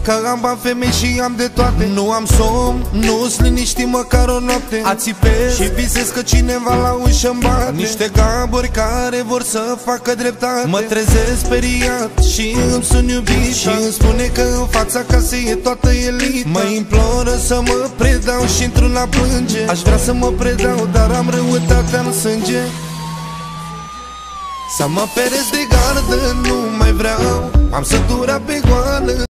că am bani, femei și am de toate. Nu am somn, nu-s liniștit măcar o noapte. Ațipez și visez că cineva la ușă-mi bate. Niște gaburi care vor să facă dreptate. Mă trezesc speriat și îmi sun iubit și îmi spune că în fața casei e toată elita. Mă imploră să mă predau și într-una plânge. Aș vrea să mă predau, dar am răutatea în sânge. Să mă feresc de gardă, nu mai vreau, am sătura pe goală.